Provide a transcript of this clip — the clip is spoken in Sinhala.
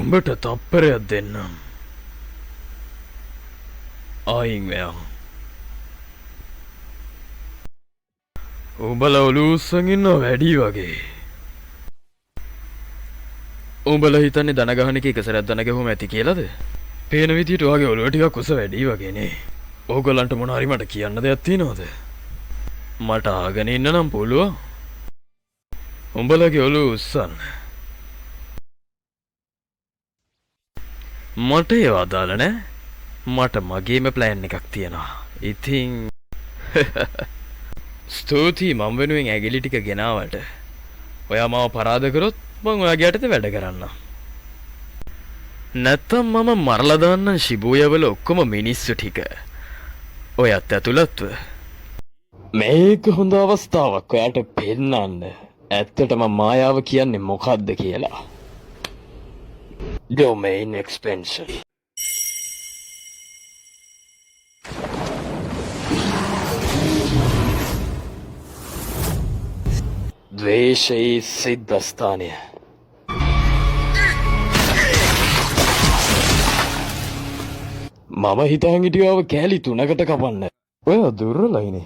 උඹට තප්පරයක් දෙන්නම්. ආයින් මෙයා. උඹලා ඔලුව උස්සන් ඉන්නව වැඩි වගේ. උඹලා හිතන්නේ දන ගහන එක එක සැරයක් දන ගැහුවම ඇති කියලාද? පේන විදියට ඔයාගේ ඔලුව ටිකක් උස වැඩි වගේනේ. ඕගොල්ලන්ට මොන හරි මට කියන්න දෙයක් තියෙනවද? මට ආගෙන ඉන්න නම් පුළුවන්. උඹලගේ ඔලුව උස්සන්න. මට ඒව අදාළ නෑ. මට මගේම ප්ලෑන් එකක් තියෙනවා. ඉතින් ස්තුතියි මම වෙනුවෙන් ඇගිලි ටික ගෙනාවට. ඔයා මාව පරාද කරොත් මං ඔයාගේ යටතේ වැඩ කරන්නම්. නැත්තම් මම මරලා දාන්නම් ශිබුයා වල ඔක්කොම මිනිස්සු ටික. ඔයත් ඇතුළත්ව. මේක හොඳ අවස්ථාවක් ඔයාට පෙන්නන්න. ඇත්තටම මායාව කියන්නේ මොකක්ද කියලා. Domain expansion. ද්වේෂයේ සිද්ධාස්ථානය. මම හිතාන් හිටියාව කෑලි 3කට කපන්න. ඔය දුර්වලයිනේ.